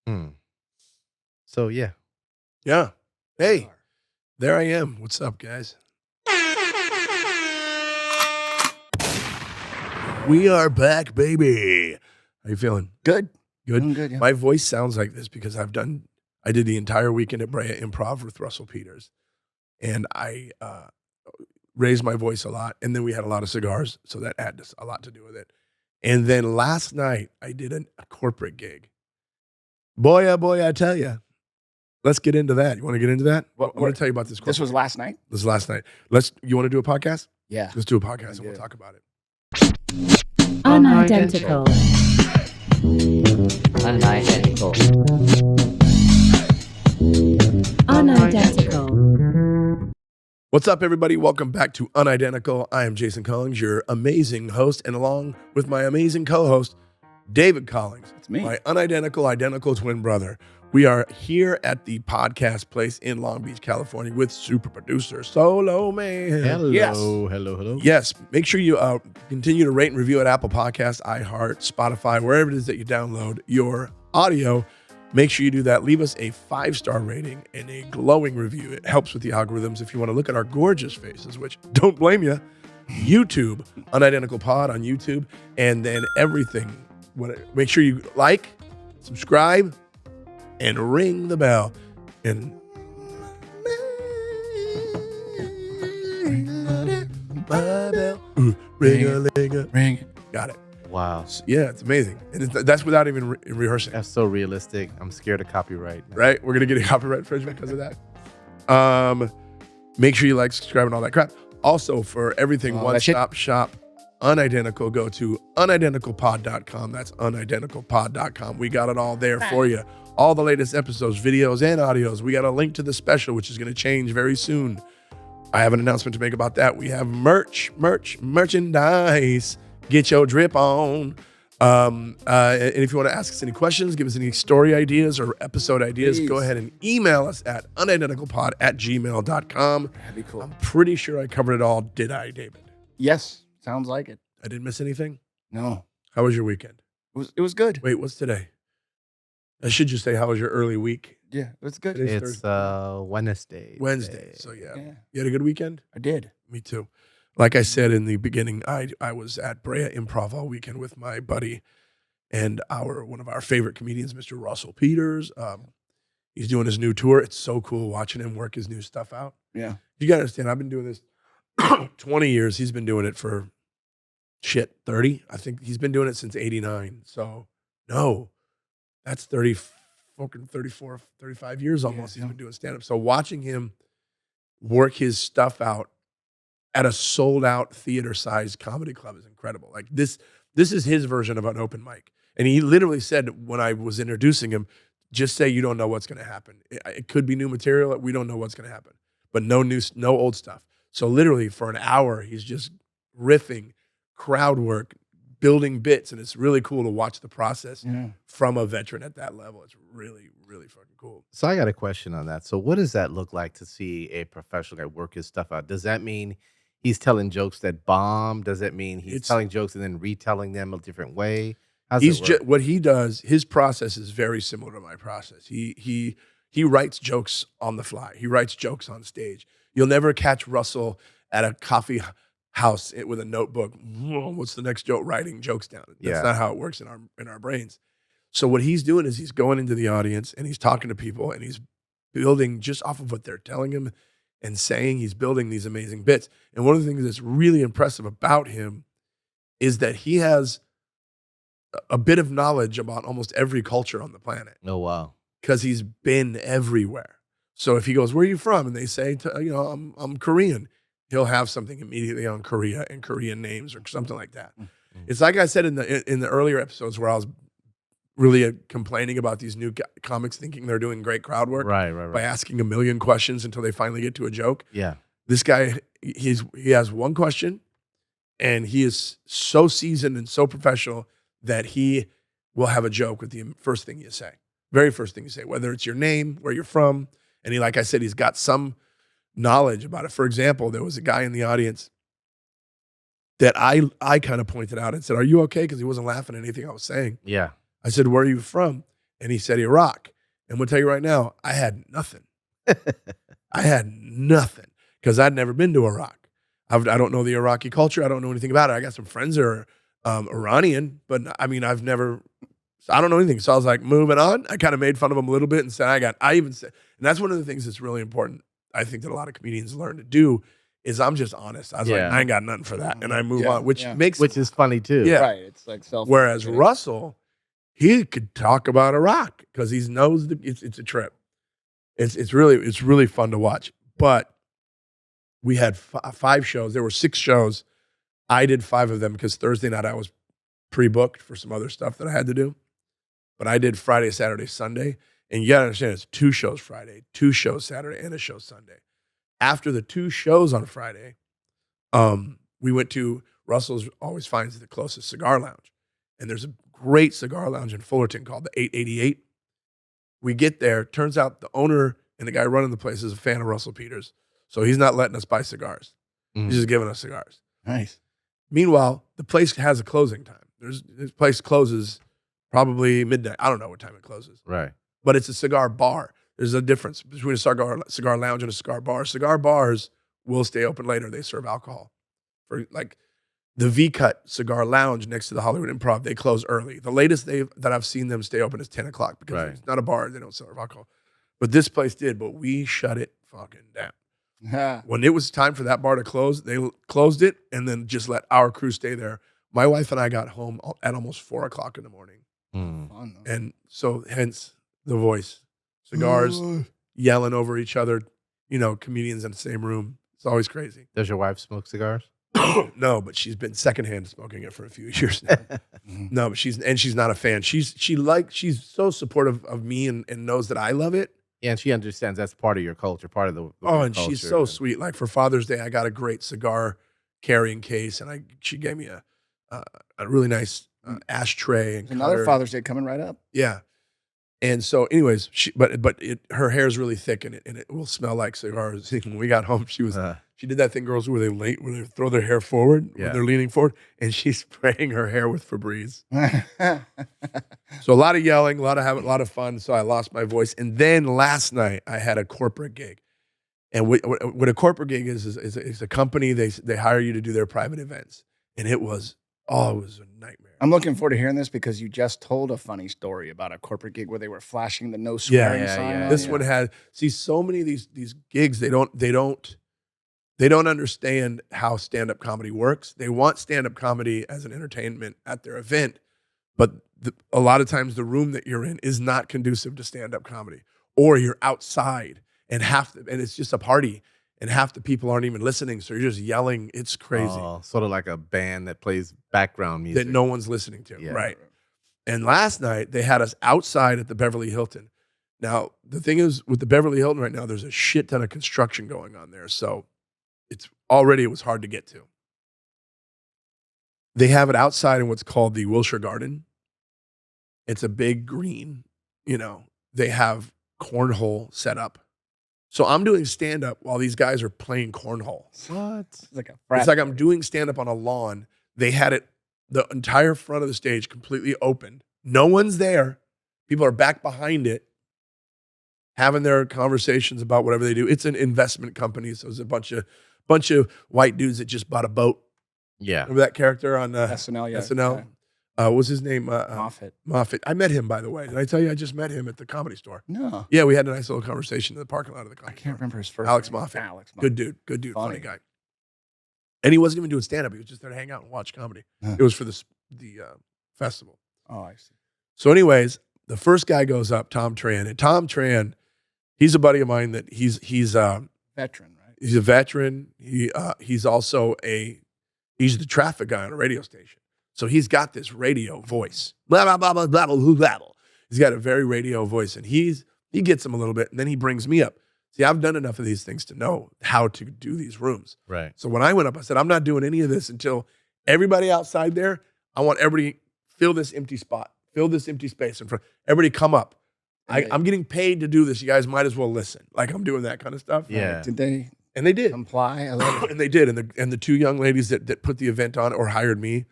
Hmm. So yeah. Yeah. Hey, there I am. What's up, guys? We are back, baby. How you feeling? Good. Good? I'm good, yeah. My voice sounds like this because I did the entire weekend at Brea Improv with Russel Peters. And I raised my voice a lot. And then we had a lot of cigars. So that had a lot to do with it. And then last night, I did a corporate gig. Boy, oh boy, I tell you. Let's get into that. You want to get into that? I'm going to tell you about this. This was last night? This was last night. You want to do a podcast? Yeah. Let's do a podcast and we'll talk about it. Unidentical. Unidentical. Unidentical. What's up, everybody? Welcome back to Unidentical. I am Jason Collins, your amazing host, and along with my amazing co-host, David Collins. It's me. My identical twin brother. We are here at the podcast place in Long Beach, California with super producer Solo Man. Hello. Yes. Hello. Yes. Make sure you continue to rate and review at Apple Podcasts, iHeart, Spotify, wherever it is that you download your audio. Make sure you do that. Leave us a 5-star rating and a glowing review. It helps with the algorithms. If you want to look at our gorgeous faces, which don't blame you, YouTube, Unidentical Pod on YouTube, and then everything. Make sure you like, subscribe, and ring the bell. And Ring. got it. Wow. Yeah, it's amazing. And that's without even rehearsing. That's so realistic. I'm scared of copyright. Right? We're going to get a copyright infringement because of that. Make sure you like, subscribe, and all that crap. Also, for everything one-stop shop, Unidentical, go to unidenticalpod.com. That's unidenticalpod.com. We got it all there for you. All the latest episodes, videos, and audios. We got a link to the special, which is going to change very soon. I have an announcement to make about that. We have merchandise. Get your drip on. And if you want to ask us any questions, give us any story ideas or episode ideas, go ahead and email us at unidenticalpod@gmail.com. That'd be cool. I'm pretty sure I covered it all. Did I, David? Yes. Sounds like it. I didn't miss anything? No. How was your weekend? It was good. Wait, what's today? I should just say, how was your early week? Yeah, it was good. Today's It's Thursday. Wednesday. Wednesday. So yeah. Yeah. You had a good weekend? I did. Me too. Like I said in the beginning, I was at Brea Improv all weekend with my buddy and one of our favorite comedians, Mr. Russel Peters. He's doing his new tour. It's so cool watching him work his new stuff out. Yeah. You got to understand, I've been doing this 20 years. He's been doing it for 30. I think he's been doing it since 89. So no, that's 34, 35 years almost. He's been doing stand-up. So watching him work his stuff out at a sold-out theater-sized comedy club is incredible. Like this is his version of an open mic. And he literally said when I was introducing him, just say you don't know what's going to happen. It could be new material. We don't know what's going to happen. But no old stuff. So literally for an hour, he's just riffing, crowd work, building bits. And it's really cool to watch the process from a veteran at that level. It's really, really fucking cool. So I got a question on that. So what does that look like to see a professional guy work his stuff out? Does that mean he's telling jokes that bomb? Does it mean he's telling jokes and then retelling them a different way? What he does, his process is very similar to my process. He writes jokes on the fly. He writes jokes on stage. You'll never catch Russell at a coffee house with a notebook. What's the next joke? Writing jokes down. That's not how it works in our brains. So what he's doing is he's going into the audience and he's talking to people and he's building just off of what they're telling him and saying. He's building these amazing bits. And one of the things that's really impressive about him is that he has a bit of knowledge about almost every culture on the planet. Oh, wow. Because he's been everywhere. So if he goes, where are you from? And they say, I'm Korean. He'll have something immediately on Korea and Korean names or something like that. Mm-hmm. It's like I said in the earlier episodes where I was really complaining about these new comics thinking they're doing great crowd work by asking a million questions until they finally get to a joke. Yeah. This guy, he has one question and he is so seasoned and so professional that he will have a joke with the first thing you say. Very first thing you say, whether it's your name, where you're from. And he, like I said, he's got some knowledge about it. For example, there was a guy in the audience that I kind of pointed out and said, are you okay? Because he wasn't laughing at anything I was saying. Yeah. I said, where are you from? And he said Iraq. And we'll tell you right now, I had nothing. I had nothing because I'd never been to Iraq. I don't know the Iraqi culture. I don't know anything about it. I got some friends that are Iranian, but I mean, I don't know anything. So I was like, moving on. I kind of made fun of him a little bit and said, and that's one of the things that's really important. I think that a lot of comedians learn to do is I'm just honest. I was like, I ain't got nothing for that. And I move on, which is funny too. Yeah. Right. It's like Whereas Russell, he could talk about Iraq because he knows it's a trip. It's really fun to watch. But we had 5 shows. There were 6 shows. I did 5 of them because Thursday night I was pre-booked for some other stuff that I had to do. But I did Friday, Saturday, Sunday. And you got to understand, it's 2 shows Friday, 2 shows Saturday, and a show Sunday. After the 2 shows on Friday, we went to Russell's always finds the closest cigar lounge. And there's a great cigar lounge in Fullerton called the 888. We get there. Turns out the owner and the guy running the place is a fan of Russell Peters. So he's not letting us buy cigars. He's just giving us cigars. Nice. Meanwhile, the place has a closing time. This place closes probably midnight. I don't know what time it closes. Right. But it's a cigar bar. There's a difference between a cigar lounge and a cigar bar. Cigar bars will stay open later. They serve alcohol. For like the V-Cut Cigar Lounge next to the Hollywood Improv, they close early. The latest that I've seen them stay open is 10 o'clock because it's not a bar. They don't serve alcohol. But this place did, but we shut it fucking down. When it was time for that bar to close, they closed it and then just let our crew stay there. My wife and I got home at almost 4 o'clock in the morning. And so hence the voice. Cigars, yelling over each other, comedians in the same room. It's always crazy. Does your wife smoke cigars? No, but she's been secondhand smoking it for a few years now. No, but she's not a fan. She's so supportive of me and knows that I love it. Yeah, and she understands that's part of your culture, part of the and culture. She's so sweet. Like for Father's Day, I got a great cigar carrying case, and she gave me a really nice ashtray. And another Father's Day coming right up. Yeah. And so, anyways, her hair is really thick and it will smell like cigars. When we got home, she did that thing girls where they throw their hair forward when they're leaning forward, and she's spraying her hair with Febreze. So a lot of yelling, a lot of fun. So I lost my voice, and then last night I had a corporate gig, and what a corporate gig is a company they hire you to do their private events, and it was a nightmare. I'm looking forward to hearing this because you just told a funny story about a corporate gig where they were flashing the no swearing sign. This one had so many of these gigs. They don't understand how stand-up comedy works. They want stand-up comedy as an entertainment at their event, but a lot of times the room that you're in is not conducive to stand-up comedy, or you're outside and it's just a party. And half the people aren't even listening, so you're just yelling. It's crazy. Oh, sort of like a band that plays background music. That no one's listening to, right? And last night, they had us outside at the Beverly Hilton. Now, the thing is, with the Beverly Hilton right now, there's a shit ton of construction going on there, so it was hard to get to. They have it outside in what's called the Wilshire Garden. It's a big green, They have cornhole set up. So I'm doing stand-up while these guys are playing cornhole. What? It's like I'm doing stand-up on a lawn. They had the entire front of the stage completely open. No one's there. People are back behind it, having their conversations about whatever they do. It's an investment company, so it's a bunch of white dudes that just bought a boat. Yeah. Remember that character on SNL? Yeah. SNL? What was his name? Moffat. I met him, by the way. Did I tell you I just met him at the Comedy Store? No. Yeah, we had a nice little conversation in the parking lot of the Comedy Store. I can't remember his first Alex name. Moffat. Alex Moffat. Good dude, funny guy. And he wasn't even doing stand-up. He was just there to hang out and watch comedy. It was for the festival. Oh, I see. So anyways, the first guy goes up, Tom Tran. And Tom Tran, he's a buddy of mine that he's veteran, right? He's a veteran. He's also he's the traffic guy on a radio station. So he's got this radio voice. Blah, blah, blah, blah, blah, blah, blah. He's got a very radio voice, and he gets him a little bit, and then he brings me up. See, I've done enough of these things to know how to do these rooms. Right. So when I went up, I said, I'm not doing any of this until everybody outside there, I want everybody fill this empty spot, fill this empty space in front. Everybody come up. I'm getting paid to do this. You guys might as well listen. Like I'm doing that kind of stuff. Yeah. Did they? And they did. Comply? I love it. And they did. And the 2 young ladies that put the event on or hired me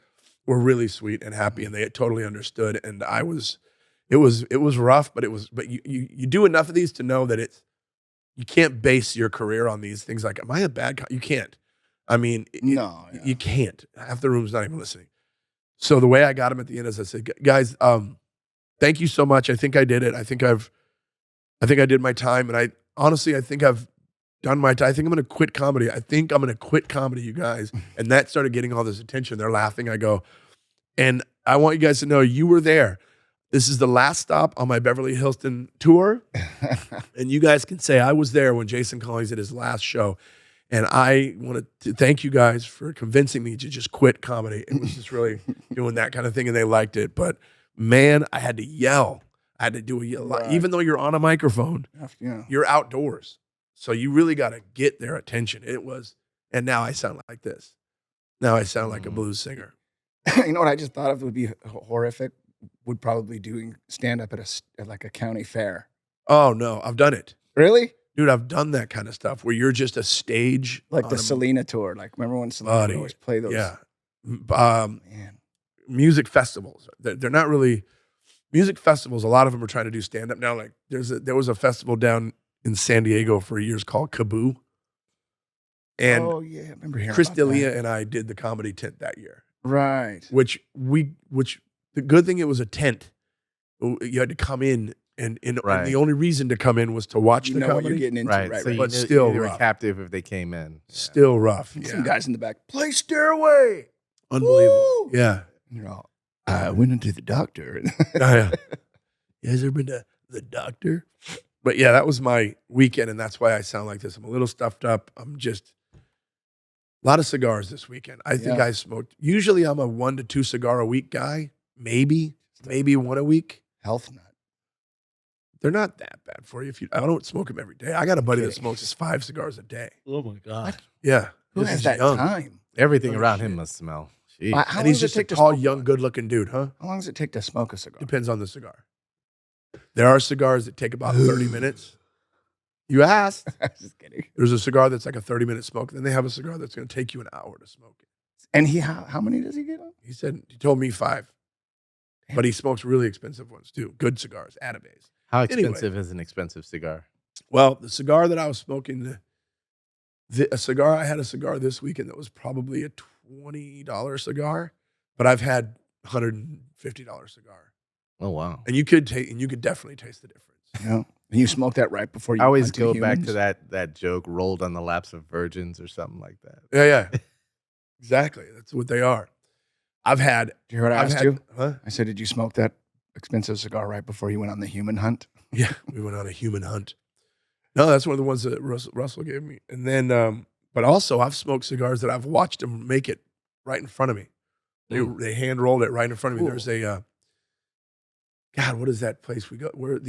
were really sweet and happy, and they totally understood. And It was rough, but you do enough of these to know that you can't base your career on these things. Like, am I a bad you can't. I mean, you can't. Half the room's not even listening. So the way I got him at the end is I said, guys, thank you so much. I think I did it. I think I did my time. And I think I've done my time. I think I'm going to quit comedy. I think I'm going to quit comedy, you guys. And that started getting all this attention. They're laughing. I go, and I want you guys to know you were there. This is the last stop on my Beverly Hilton tour. And you guys can say I was there when Jason Collins did his last show. And I want to thank you guys for convincing me to just quit comedy. It was just really doing that kind of thing, and they liked it. But man, I had to yell. I had to do a yell. Right. Even though you're on a microphone, you're outdoors. So you really got to get their attention. And now I sound like this. Now I sound like a blues singer. You know what I just thought of would be horrific? Would probably doing stand-up at like a county fair. Oh, no, I've done it. Really? Dude, I've done that kind of stuff where you're just a stage. Like the Selena tour. Like, remember when Selena would always play those? Yeah. Man. Music festivals. They're not really music festivals. A lot of them are trying to do stand-up now. Like, there was a festival down in San Diego for years called Kaboo. And I remember hearing Chris about D'Elia that. and I did the comedy tent that year. Right. Which the good thing, it was a tent. You had to come in. And the only reason to come in was to watch the comedy. What you're getting into, right? So but still you were rough. Captive if they came in. Yeah. Still rough. Yeah. Some guys in the back, play Stairway. Unbelievable. Woo! Yeah. I went into the doctor. Yeah. You guys ever been to the doctor? But yeah, that was my weekend, and that's why I sound like this. I'm a little stuffed up. I'm just a lot of cigars this weekend. I think I smoked. Usually I'm a 1 to 2 cigar a week guy. Maybe one a week. Health nut. They're not that bad for you. I don't smoke them every day. I got a buddy that smokes 5 cigars a day. Oh my God. What? Yeah. Who has that time? Everything around him must smell. How and he's just a tall, young, good-looking dude, huh? How long does it take to smoke a cigar? Depends on the cigar. There are cigars that take about 30 minutes. You asked. I was just kidding. There's a cigar that's like a 30-minute smoke. Then they have a cigar that's going to take you an hour to smoke it. And how many does he get on? He told me 5. Damn. But he smokes really expensive ones too. Good cigars, Atabase. How expensive is an expensive cigar? Well, the cigar that I was smoking, I had a cigar this weekend that was probably a $20 cigar, but I've had $150 cigar. Oh wow! And you could definitely taste the difference. Yeah, and you smoked that right before you. I always go back to that joke, rolled on the laps of virgins or something like that. Yeah, exactly. That's what they are. I've had. Did you hear what I asked you? Huh? I said, did you smoke that expensive cigar right before you went on the human hunt? Yeah, we went on a human hunt. No, that's one of the ones that Russell gave me. And then, but also I've smoked cigars that I've watched them make it right in front of me. They hand rolled it right in front of me. Cool. There's a, God, what is that place we go? Where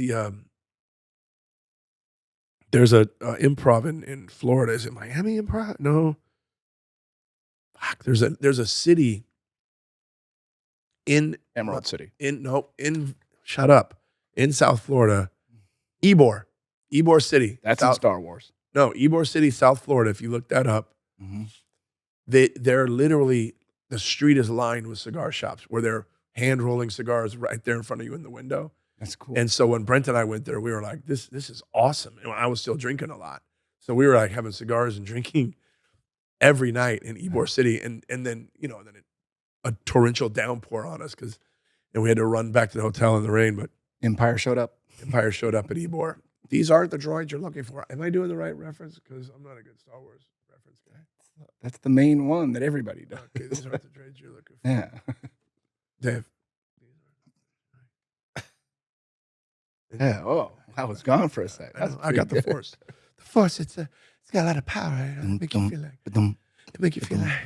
there's a Improv in Florida. Is it Miami Improv? No. Fuck, there's a city in Emerald City. Shut up. In South Florida, Ybor City. That's in Star Wars. No, Ybor City, South Florida. If you look that up, they're literally, the street is lined with cigar shops where they're hand rolling cigars right there in front of you in the window. That's cool. And so when Brent and I went there, we were like, this is awesome. And I was still drinking a lot, so we were like having cigars and drinking every night in Ybor City, and then a torrential downpour on us and we had to run back to the hotel in the rain, but. Empire showed up at Ybor. These aren't the droids you're looking for. Am I doing the right reference? Because I'm not a good Star Wars reference guy. That's the main one that everybody does. Okay, these aren't the droids you're looking for. Yeah. Dave. Yeah. Oh, I was gone for a sec. I got the Force. The Force, it's got a lot of power. It make you feel like.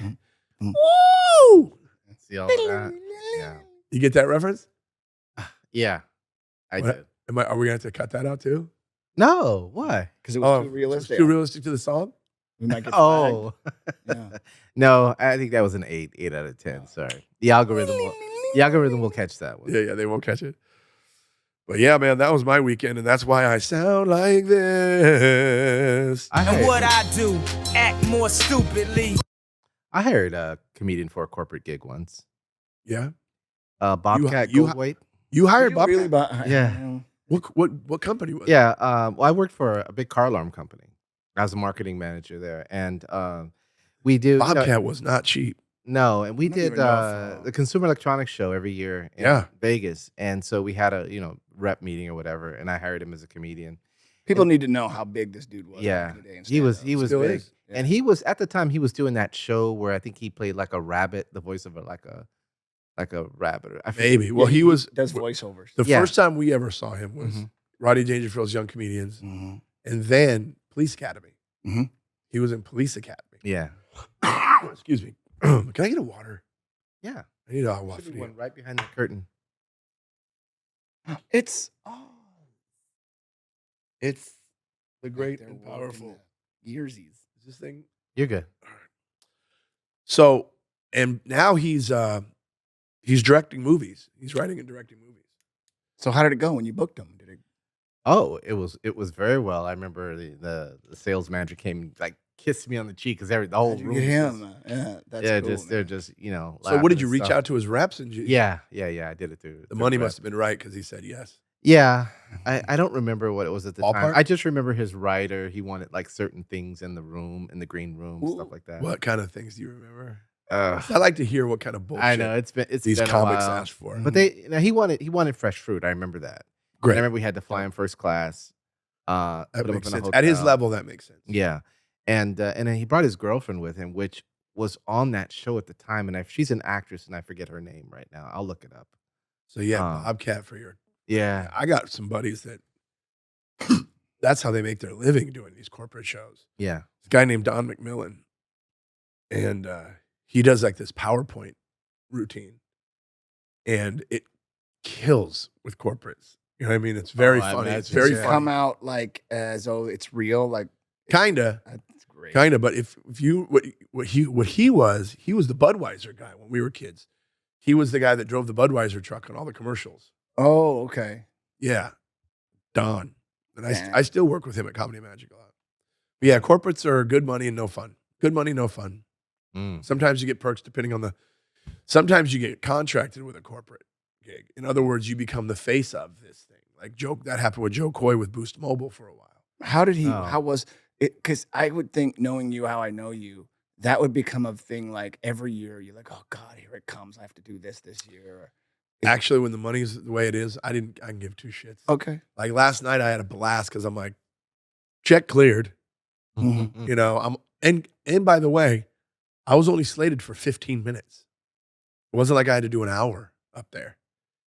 Woo! See all of that? Yeah. You get that reference? Yeah. I did. Are we going to have to cut that out too? No, why? Because it was too realistic. Too realistic to the song? We might get yeah. No, I think that was an 8 out of 10. Sorry. The algorithm will catch that one. Yeah, they won't catch it. But yeah, man, that was my weekend, and that's why I sound like this. And what I do, act more stupidly. I hired a comedian for a corporate gig once. Yeah? Bobcat Goldthwait. You hired Bobcat? Really, Yeah. What company was it? Yeah, well, I worked for a big car alarm company. I was a marketing manager there, and we do Bobcat was not cheap. no, and we I don't did even know if, the Consumer Electronics Show every year in Yeah. Vegas, and so we had a rep meeting or whatever, and I hired him as a comedian. People need to know how big this dude was. Yeah, back in the day in he was stand-up. Still big, is. and he was at the time he was doing that show where I think he played like a rabbit, the voice of like a rabbit. I forget. Maybe. Well, Yeah, he was does voiceovers. the Yeah. first time we ever saw him was Mhm. Rodney Dangerfield's Young Comedians, Mhm. and then Police Academy. Mhm. He was in Police Academy. Yeah, Excuse me. Can I get a water? yeah. I need a Should water. be one right behind the curtain. It's It's the great they're and working powerful. the Yearsies. Is this thing? You're good. So, and now he's directing movies. He's writing and directing movies. So how did it go when you booked him? Did it? Oh, it was very well. I remember the sales manager came like kissed me on the cheek because the whole How'd you room. get was him? Yeah, that's yeah, cool, just they're man. just So, what laughing did you and reach stuff. out to his reps and you? Yeah. I did it through The money Brett. must have been right because he said yes. Yeah, I don't remember what it was at the time. Ballpark? I just remember his writer. He wanted like certain things in the room, in the green room, stuff Ooh. like that. What kind of things do you remember? Ugh. I like to hear what kind of bullshit I know it's these been a comics while. ask for. But he wanted fresh fruit. I remember that. Great. I remember we had to fly him first class. That put him up makes in a sense. At his hotel. level, that makes sense. Yeah, and then he brought his girlfriend with him, which was on that show at the time. And she's an actress, and I forget her name right now. I'll look it up. So you had Bobcat for your. Yeah, I got some buddies that that's how they make their living doing these corporate shows. yeah. This guy named Don McMillan, and he does like this PowerPoint routine, and it kills with corporates. You know what I mean? It's very I funny. imagine, It's very Does it yeah. come funny. out like as though it's real. Like Kinda. that's great. Kinda. But if you what he was the Budweiser guy when we were kids. He was the guy that drove the Budweiser truck on all the commercials. Oh, okay. Yeah, Don. And Man. I still work with him at Comedy Magic a lot. But yeah, corporates are good money and no fun. Good money, no fun. Mm. Sometimes you get perks depending on sometimes you get contracted with a corporate gig. In other words, you become the face of this thing. Like that happened with Joe Coy with Boost Mobile for a while. How did he? Oh. How was it? Because I would think, knowing you how I know you, that would become a thing. Like every year, you're like, oh God, here it comes. I have to do this year. Actually, when the money's the way it is, I can give two shits. Okay. Like last night I had a blast because I'm like, check cleared. Mhm. You know, and by the way, I was only slated for 15 minutes. It wasn't like I had to do an hour up there.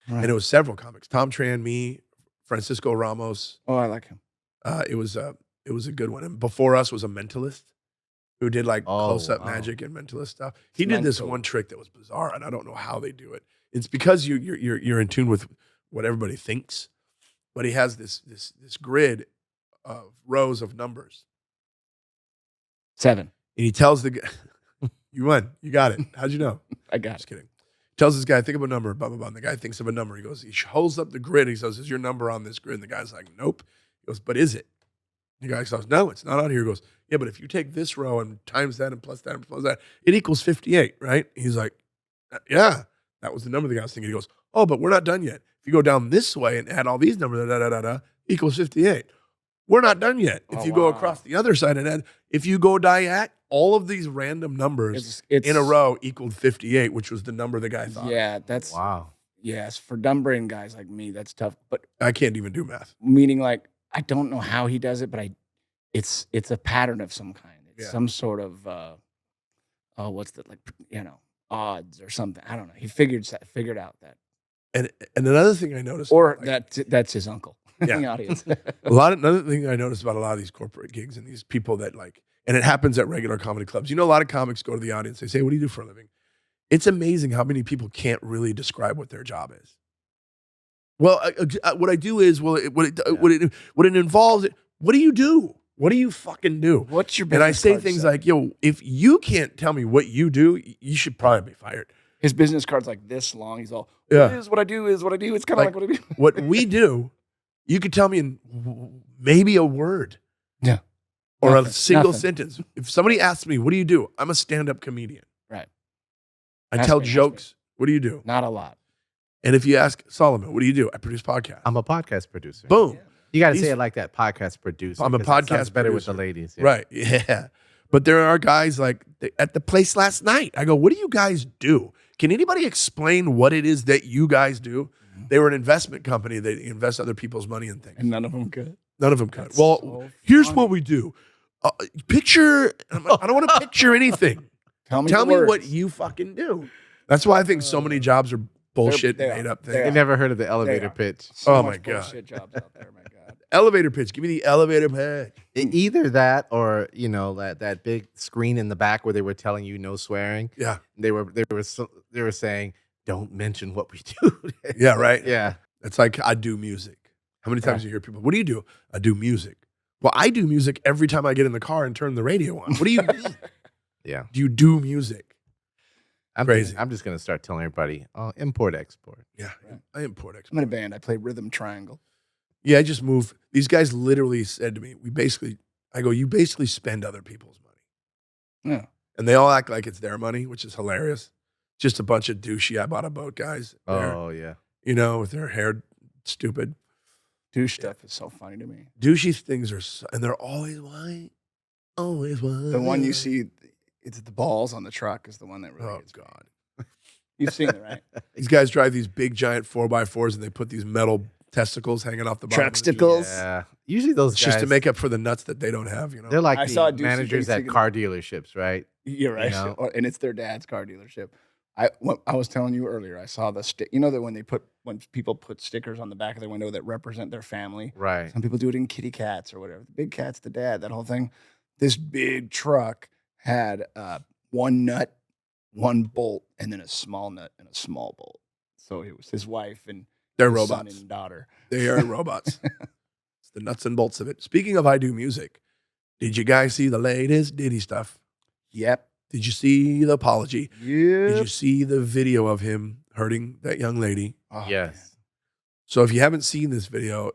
Right. And it was several comics. Tom Tran, me, Francisco Ramos. Oh, I like him. It was a good one. And before us was a mentalist who did like Oh, close-up wow. magic and mentalist stuff. He did this Mental. one trick that was bizarre, and I don't know how they do it. It's because you're in tune with what everybody thinks. But he has this grid of rows of numbers. 7. And he tells the guy, you won. You got it. How'd you know? I got Just kidding. Tells this guy, think of a number, blah, blah, blah. And the guy thinks of a number. He goes, he holds up the grid. He says, is your number on this grid? And the guy's like, nope. He goes, but is it? The guy says, no, it's not on here. He goes, yeah, but if you take this row and times that and plus that, it equals 58, right? He's like, yeah, that was the number the guy was thinking. He goes, oh, but we're not done yet. If you go down this way and add all these numbers, equals 58. We're not done yet. If Oh, you go wow. across the other side and add, if you go diac, all of these random numbers It's in a row equaled 58, which was the number the guy thought. Yeah, that's Wow. yes. For dumb brain guys like me, that's tough. But I can't even do math. meaning, like, I don't know how he does it, but it's a pattern of some kind. It's Yeah. some sort of what's the, like, odds or something. I don't know. He figured out that, And another thing I noticed, or like, that's his uncle in Yeah. the audience. another thing I noticed about a lot of these corporate gigs and these people that like, and it happens at regular comedy clubs. You know, a lot of comics go to the audience. They say, what do you do for a living? It's amazing how many people can't really describe what their job is. Well, what I do is, what it involves, what do you do? What do you fucking do? What's your And I business say card things say? like, yo, if you can't tell me what you do, you should probably be fired. His business card's like this long. He's all, Yeah. what I do is what I do. It's kind of Like, like what I do. What we do, you could tell me in maybe a word. Yeah. Or a Nothing. single Nothing. sentence. If somebody asks me, what do you do? I'm a stand-up comedian. Right. I Ask tell me, ask me. jokes. What do you do? Not a lot. And if you ask Solomon, what do you do? I produce podcasts. I'm a podcast producer. Boom. You got to He's- say it like that, podcast producer. I'm a 'cause that podcast sounds better with the producer. ladies. Yeah. Right. Yeah. But there are guys like at the place last night. I go, what do you guys do? Can anybody explain what it is that you guys do? They were an investment company. They invest other people's money in things. And none of them could. None of them could. That's Well, so here's funny. what we do. Picture, I don't want to picture anything. Tell me Tell the me words. what you fucking do. That's why I think so many jobs are bullshit, they are. made up They things. I never heard of the elevator are. pitch. So Oh much my God. bullshit jobs out there, my God. Elevator pitch. Give me the elevator pitch. Either that or, you know, that big screen in the back where they were telling you no swearing. Yeah. They were saying, don't mention what we do. Yeah, right? Yeah. It's like I do music. How many times you hear people, what do you do? I do music. Well, I do music every time I get in the car and turn the radio on. What do you mean? Yeah. Do you do music? Crazy. I'm just going to start telling everybody, import, export. Yeah. I import export. I'm in a band. I play rhythm triangle. Yeah, I just moved. These guys literally said to me, I go, you basically spend other people's money. Yeah. And they all act like it's their money, which is hilarious. Just a bunch of douchey, I bought a boat guys. there, Oh, yeah. You know, with their hair stupid. Douche stuff is so funny to me. Douchey things are, and they're always white. Always white. The one you see, it's the balls on the truck is the one that really Oh, gets me. God. You've seen it, right? These guys drive these big, giant 4x4s and they put these metal testicles hanging off the bottom. of the Jeep. Trucksticles. Yeah. Usually those It's guys, just to make up for the nuts that they don't have, you know? they're like I saw a the douchey managers thing at singing- car dealerships, right? You're right. You know? And it's their dad's car dealership. I was telling you earlier, I saw the stick. You know that when people put stickers on the back of their window that represent their family. Right. Some people do it in kitty cats or whatever. The big cat's the dad. That whole thing. This big truck had one nut, one bolt, and then a small nut and a small bolt. So it was his wife and They're his son robots. and daughter. They are robots. It's the nuts and bolts of it. Speaking of I do music, did you guys see the latest Diddy stuff? Yep. Did you see the apology? Did you Yep. see the video of him hurting that young lady? Oh, Yes. So if you haven't seen this video,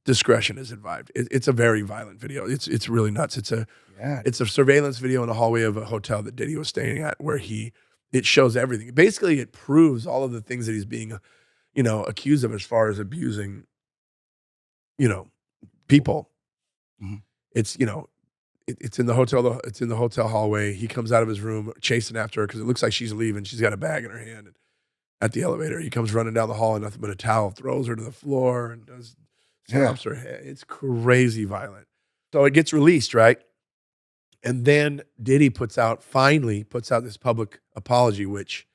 discretion is advised. It's a very violent video. It's really nuts. It's man. a surveillance video in the hallway of a hotel that Diddy was staying at, where it shows everything. Basically, it proves all of the things that he's being, accused of as far as abusing, people. Mhm. It's it's in the hotel. It's in the hotel hallway. He comes out of his room chasing after her because it looks like she's leaving. She's got a bag in her hand. And at the elevator, he comes running down the hall and nothing but a towel, throws her to the floor and slaps her head. It's crazy violent. So it gets released, right? And then Diddy finally puts out this public apology, which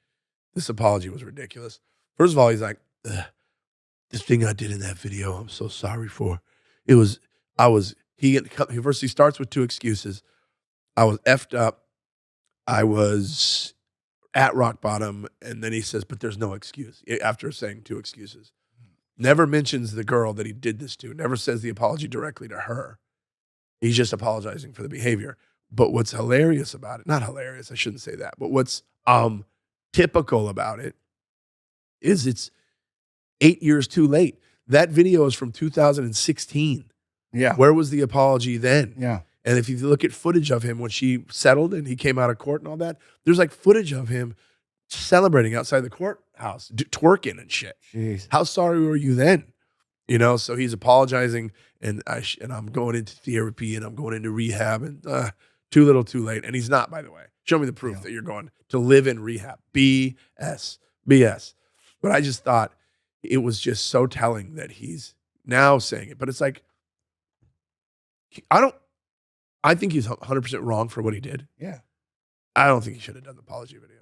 this apology was ridiculous. First of all, he's like, this thing I did in that video, I'm so sorry for. He starts with two excuses. I was effed up. I was at rock bottom. And then he says, but there's no excuse after saying two excuses. Never mentions the girl that he did this to. Never says the apology directly to her. He's just apologizing for the behavior. But what's hilarious about it, not hilarious, I shouldn't say that, but what's typical about it is it's 8 years too late. That video is from 2016. Yeah. Where was the apology then? Yeah. And if you look at footage of him when she settled and he came out of court and all that, there's like footage of him celebrating outside the courthouse, twerking and shit. Jeez. How sorry were you then? So he's apologizing, and I'm going into therapy and I'm going into rehab, and too little, too late. And he's not, by the way. Show me the proof that you're going to live in rehab. BS. But I just thought it was just so telling that he's now saying it. But it's like, I think he's 100% wrong for what he did. Yeah. I don't think he should have done the apology video.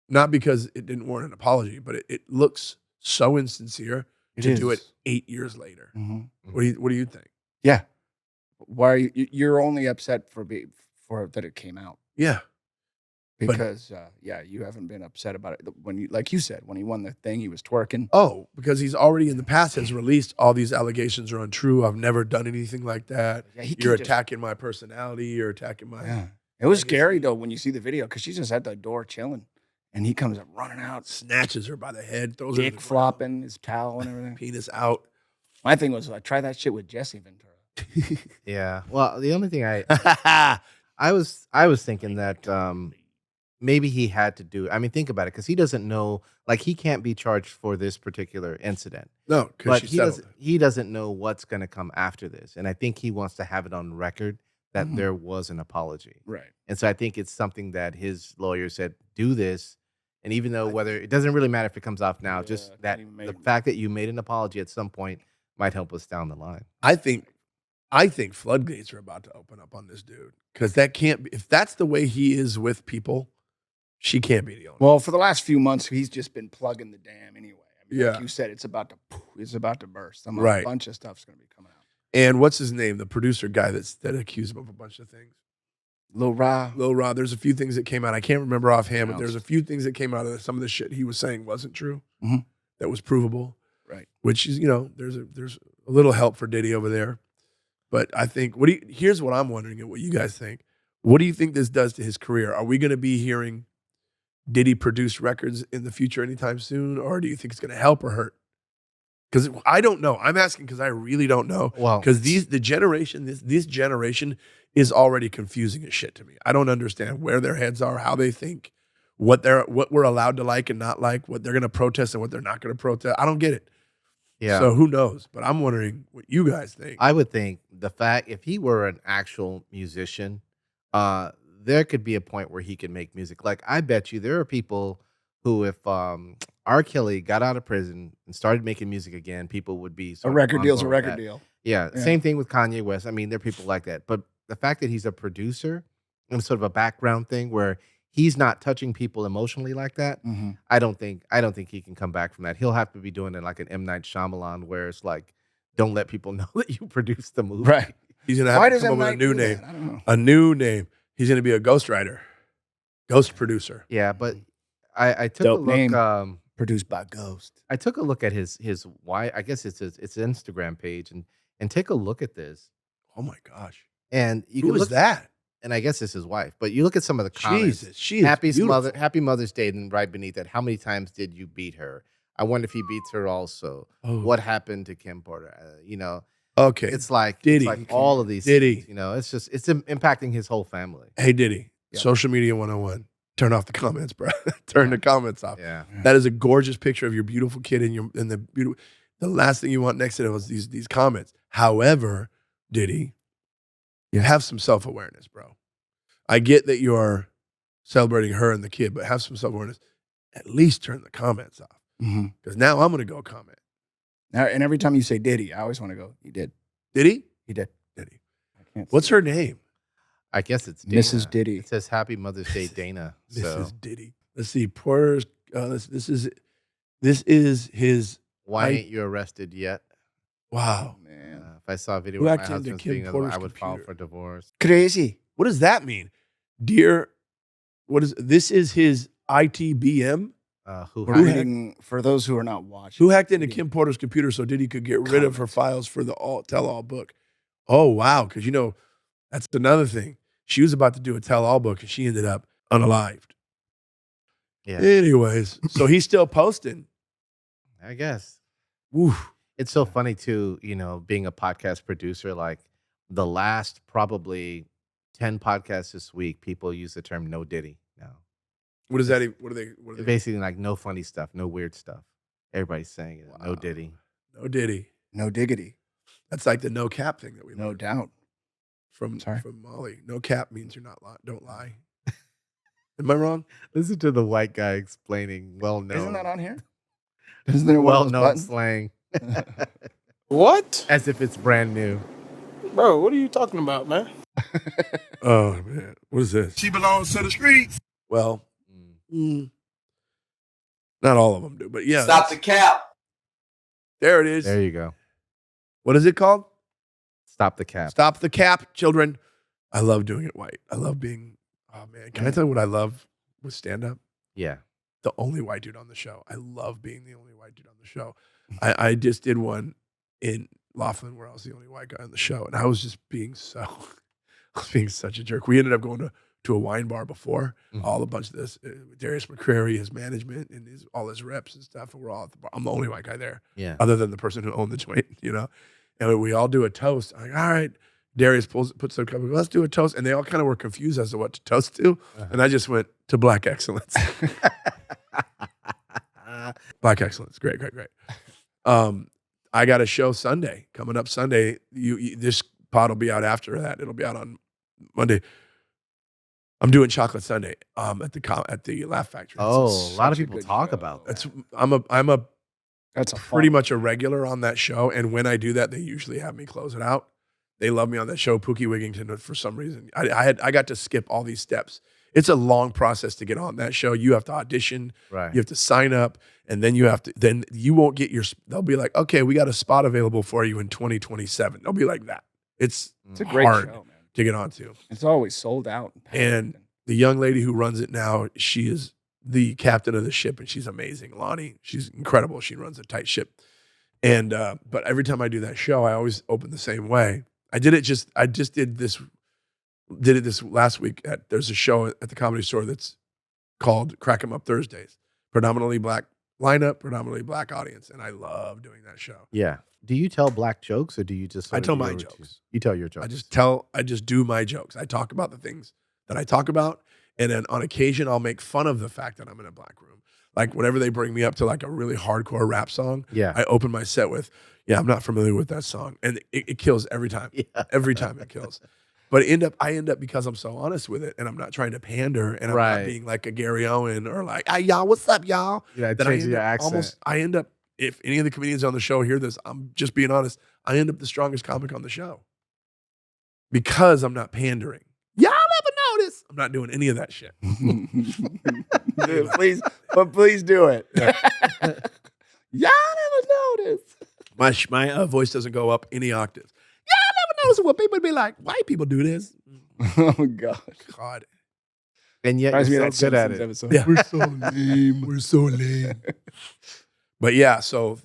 Not because it didn't warrant an apology, but it looks so insincere to do it 8 years later. Mm-hmm. What do you think? Yeah. Why are you're only upset for that it came out? Yeah. Because you haven't been upset about it when like you said, when he won the thing, he was twerking. Oh, because he's already in the past has released all these allegations are untrue. I've never done anything like that. Yeah, he You're could just- attacking my personality. You're attacking my. Yeah. It was scary though when you see the video because she's just at the door chilling, and he comes up running out, Snatches her by the head, throws her to dick the ground, flopping, his towel and everything. penis out. My thing was, I try that shit with Cassie Ventura. Yeah. Well, the only thing I was thinking that maybe he had to do. I mean, think about it, because he doesn't know. Like, he can't be charged for this particular incident. No, because But she he settled doesn't. it. He doesn't know what's going to come after this, and I think he wants to have it on record that Mhm. there was an apology. Right. And so I think it's something that his lawyer said, do this. And even though whether it doesn't really matter if it comes off now, just Yeah, that can't even the make- fact that you made an apology at some point might help us down the line. I think floodgates are about to open up on this dude because that can't be. If that's the way he is with people, she can't be the only. Well, for the last few months, he's just been plugging the dam anyway. I mean, Yeah. like you said, it's about to burst. A Right. bunch of stuff's going to be coming out. And what's his name? The producer guy that accused him of a bunch of things. Lil Ra. Lil Rod. There's a few things that came out. I can't remember offhand, but there's a Pronounced. few things that came out of some of the shit he was saying wasn't true. Mhm. That was provable. Right. Which is, there's a little help for Diddy over there. But I think here's what I'm wondering and what you guys think. What do you think this does to his career? Are we going to be hearing Diddy produce records in the future anytime soon, or do you think it's going to help or hurt? Because I don't know. I'm asking because I really don't know. Well, Because this generation is already confusing as shit to me. I don't understand where their heads are, how they think, what we're allowed to like and not like, what they're going to protest and what they're not going to protest. I don't get it. yeah. So who knows? But I'm wondering what you guys think. I would think the fact, if he were an actual musician, there could be a point where he could make music. Like, I bet you there are people who, if R. Kelly got out of prison and started making music again, people would be A sort of record on deal's a board with record that. deal. Yeah, Yeah. same thing with Kanye West. I mean, there are people like that. But the fact that he's a producer and sort of a background thing where he's not touching people emotionally like that, Mhm. I don't think he can come back from that. He'll have to be doing it like an M. Night Shyamalan, where it's like, don't let people know that you produced the movie. Right. He's going to have Why to does come M. up with a Night new do name. that? I don't know. A new name. He's going to be a ghostwriter, ghost producer. Yeah, but I took Dope a look. name. Produced by Ghost. I took a look at his why, I guess it's his Instagram page, and take a look at this. Oh my gosh. And you Who can is look, that? and I guess it's his wife. But you look at some of the comments. Jesus. She is beautiful. Happy Mother's Day, and right beneath it, how many times did you beat her? I wonder if he beats her also. Oh. What happened to Kim Porter? Okay. It's like Diddy. all of these Diddy. things, it's just impacting his whole family. Hey, Diddy. Yeah. Social media 101. Turn off the comments, bro. Turn the comments off. Yeah. That is a gorgeous picture of your beautiful kid and the beautiful. The last thing you want next to it was these comments. However, Diddy, you have some self-awareness, bro. I get that you're celebrating her and the kid, but have some self-awareness. At least turn the comments off. Mhm. Because now I'm going to go comment. Now, and every time you say Diddy, I always want to go, he did. Did he? He did. Diddy. I can't What's say her name? I guess it's Dana. Mrs. Diddy. It says Happy Mother's Day, Dana. This So is Diddy. Let's see. Porter's. This is his. why I- ain't you arrested yet? Wow. Man. If I saw a video Who of my hacked into husband's Kim being otherwise, Porter's I would file computer? for divorce. Crazy. What does that mean? Dear, this is his ITBM? Who Who hacked- Reading, for those who are not watching. Who hacked into Kim Porter's computer so Diddy could get rid of her files for the tell-all book? Oh, wow. Because, that's another thing. She was about to do a tell-all book, and she ended up unalived. Yeah, Anyways, so he's still posting. I guess. Woo. It's so funny too, being a podcast producer, like the last probably 10 podcasts this week, people use the term no Diddy now. What is that? What are they? Basically like no funny stuff, no weird stuff. Everybody's saying it. No Wow. Diddy. No Diddy. No diggity. That's like the no cap thing that we No learned doubt. from Sorry. Molly. No cap means you're not don't lie. Am I wrong? Listen to the white guy explaining well-known. Isn't that on here? Isn't there one of those well-known buttons? slang What? as if it's brand new. Bro, what are you talking about, man? Oh man, what is this? She belongs to the streets. Well, not all of them do, but yeah. Stop the cap. There it is. There you go. What is it called? Stop the cap. Stop the cap, children. I love doing it white. I love being. Oh man, can I tell you what I love with stand up? Yeah. The only white dude on the show. I love being the only white dude on the show. I just did one in Laughlin where I was the only white guy on the show, and I was just being I was being such a jerk. We ended up going to a wine bar before, Mhm. all a bunch of this. Darius McCrary, his management, and all his reps and stuff, and we're all at the bar. I'm the only white guy there, Yeah. other than the person who owned the joint, And we all do a toast. I'm like, all right, Darius puts their cup, let's do a toast. And they all kind of were confused as to what to toast to. And I just went to Black Excellence. Black Excellence. Great. I got a show Sunday, coming up Sunday. This pod will be out after that. It'll be out on Monday. I'm doing Chocolate Sunday at the Laugh Factory. Oh, a lot of such a people good talk show. about that. That's pretty much a regular on that show. And when I do that, they usually have me close it out. They love me on that show. Pookie Wigington, for some reason, I got to skip all these steps. It's a long process to get on that show. You have to audition, Right. you have to sign up, and then then you won't get they'll be like, okay, we got a spot available for you in 2027. They'll be like that. It's It's a great hard show, man. to get onto. It's always sold out. And the young lady who runs it now, she is the captain of the ship, and she's amazing. Lonnie, she's incredible. She runs a tight ship. And but every time I do that show, I always open the same way. I did it this last week. There's a show at the Comedy Store that's called Crack 'Em Up Thursdays. Predominantly black lineup, predominantly black audience, and I love doing that show. Yeah. Do you tell black jokes or do you just? I sort of tell do my your jokes. routines? You tell your jokes. I just do my jokes. I talk about the things that I talk about, and then on occasion I'll make fun of the fact that I'm in a black room. Like whenever they bring me up to like a really hardcore rap song, Yeah. I open my set with, I'm not familiar with that song, and it kills every time. Yeah. Every time it kills. But I end up because I'm so honest with it, and I'm not trying to pander, and I'm Right. not being like a Gary Owen or like, hey y'all, what's up, y'all? Yeah. That I Changing end your up accent. I end up, if any of the comedians on the show hear this, I'm just being honest, I end up the strongest comic on the show. Because I'm not pandering. Y'all never notice. I'm not doing any of that shit. Dude, please do it. Y'all never notice. My voice doesn't go up any octaves. Y'all never notice what people be like, white people do this. Oh God. God. And yet Reminds me you're of so that good at Simpsons it. episode. Yeah. We're so lame. We're so lame. But yeah, so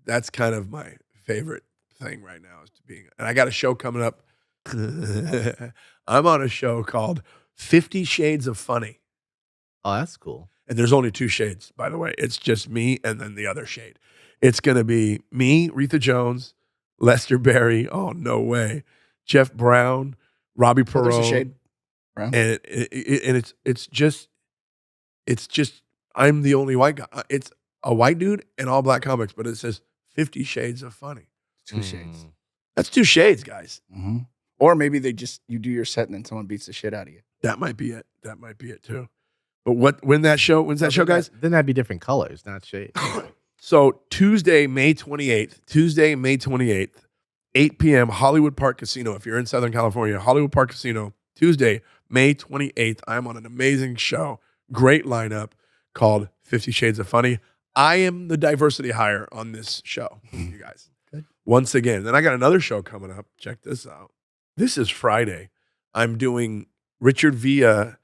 that's kind of my favorite thing right now is to being, and I got a show coming up. I'm on a show called 50 Shades of Funny. Oh, that's cool. And there's only 2 shades, by the way. It's just me and then the other shade. It's going to be me, Retha Jones, Lester Berry. Oh, no way. Jeff Brown, Robbie Oh, there's a Perot. shade. Brown. And it's just I'm the only white guy. It's a white dude and all black comics, but it says 50 Shades of Funny. 2 shades. That's 2 shades, guys. Mm-hmm. Or maybe you do your set and then someone beats the shit out of you. That might be it. That might be it too. But when's that show, guys? Then that'd be different colors, not shades. So Tuesday, May 28th, 8 p.m., Hollywood Park Casino. If you're in Southern California, Hollywood Park Casino, Tuesday, May 28th. I'm on an amazing show, great lineup called 50 Shades of Funny. I am the diversity hire on this show, you guys. Good. Once again. Then I got another show coming up. Check this out. This is Friday. I'm doing Richard Villa.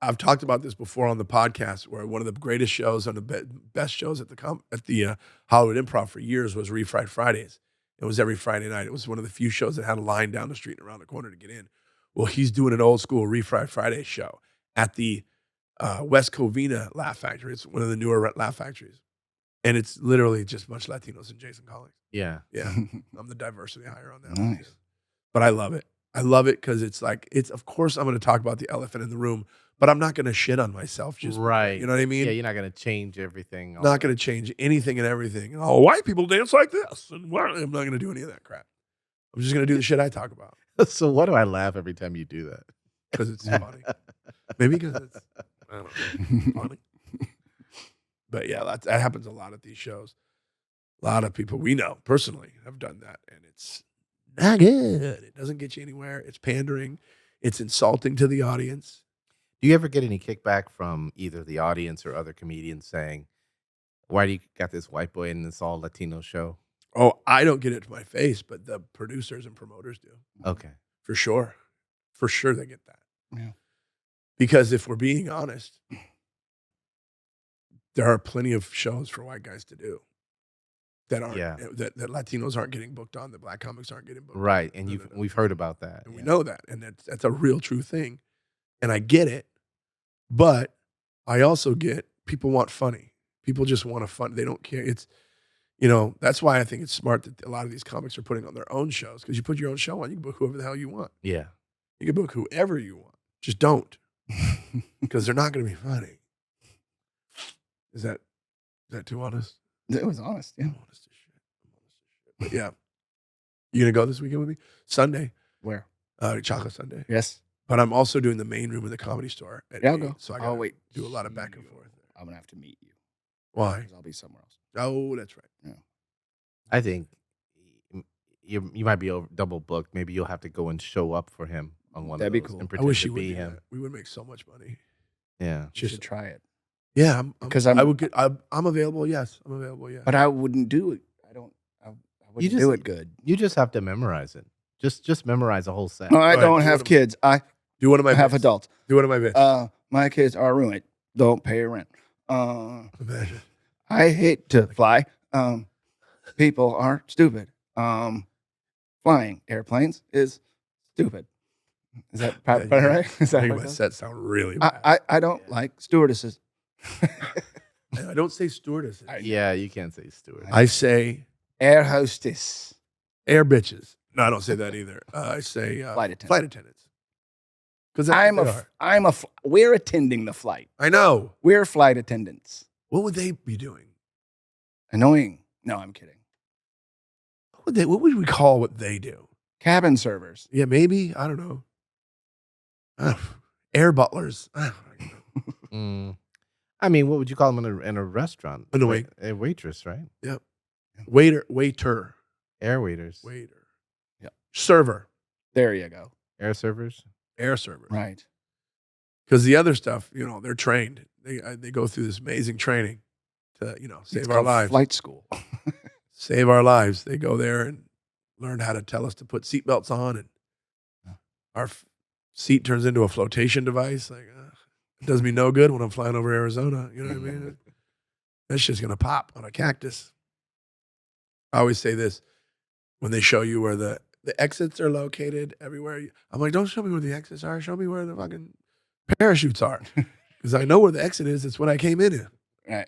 I've talked about this before on the podcast, where one of the greatest shows and the best shows at the Hollywood Improv for years was Refried Fridays. It was every Friday night. It was one of the few shows that had a line down the street and around the corner to get in. Well, he's doing an old school Refried Fridays show at the West Covina Laugh Factory. It's one of the newer Laugh Factories. And it's literally just a bunch of Latinos and Jason Collins. Yeah. Yeah. I'm the diversity hire on that. Nice. One too. But I love it. I love it because it's like, of course I'm going to talk about the elephant in the room, but I'm not going to shit on myself. Just Right. You know what I mean? Yeah, you're not going to change everything. I'm not going to change anything and everything. And white people dance like this. And I'm not going to do any of that crap. I'm just going to do the shit I talk about So why do I laugh every time you do that? because it's funny. Maybe because it's, I don't know, funny. But yeah, that happens a lot at these shows. A lot of people we know personally have done that, and it's not good. It doesn't get you anywhere. It's pandering. It's insulting to the audience. Do you ever get any kickback from either the audience or other comedians saying, why do you got this white boy in this all Latino show? Oh, I don't get it to my face, but the producers and promoters do. Okay. For sure. For sure they get that. Yeah. Because if we're being honest, there are plenty of shows for white guys to do that aren't that Latinos aren't getting booked on, that black comics aren't getting booked on. Right. And we've heard about that. And we know that. And that's a real true thing. And I get it. But I also get people want funny. People just want a fun. They don't care. It's, You know, that's why I think it's smart that a lot of these comics are putting on their own shows, because you put your own show on, you can book whoever the hell you want. Yeah. You can book whoever you want. Just don't, because they're not going to be funny. Is that too honest? It was honest. Yeah. I'm honest as shit. But yeah, you gonna go this weekend with me? Sunday, Where? Chocolate Sunday. Yes. But I'm also doing the main room of the Comedy Store. At Yeah, I'll 8, go. So I I'll gotta wait. do a lot of back and forth. I'm gonna have to meet you. Why? Because I'll be somewhere else. Oh, that's right. I think you might be double booked. Maybe you'll have to go and show up for him on one That'd of be those cool. and I pretend wish to you would be do him. that. We would make so much money. Yeah. You should try it. Yeah, Because I would get. I'm available. Yes, I'm available. Yeah. But I wouldn't do it. I wouldn't do it good. You just have to memorize it. Just memorize the whole set. No, I right, don't do have one of- kids. I Do one of my have bits. adults. Do one of my bits. My kids are roommates. Don't pay rent. Imagine. I hate to fly. People are stupid. Flying airplanes is stupid. Is that Yeah, better, right? Is that Making how it my goes? set sound really bad. I don't like stewardesses. I don't say stewardess. Yeah, you can't say Stuart. I say Air hostess. air bitches. No, I don't say that either. I say Flight attendant. Flight attendants. Because We're attending the flight. I know. We're flight attendants. What would they be doing? Annoying. No, I'm kidding. What would we call what they do? Cabin servers. Yeah, maybe. I don't know. Air butlers. I don't know. Mm. I mean, what would you call them in a restaurant? Annoying. A waitress, right? Waiter. Air waiters. Waiter. Yep. Server. There you go. Air servers. Air server. Right. Because the other stuff, they're trained. They go through this amazing training to, save It's our called lives. Flight school. Save our lives. They go there and learn how to tell us to put seatbelts on, and our seat turns into a flotation device. Like, it does me no good when I'm flying over Arizona. You know what I mean? That's just gonna pop on a cactus. I always say this when they show you where the exits are located everywhere. I'm like, don't show me where the exits are. Show me where the fucking parachutes are, because I know where the exit is. It's when I came in. Right.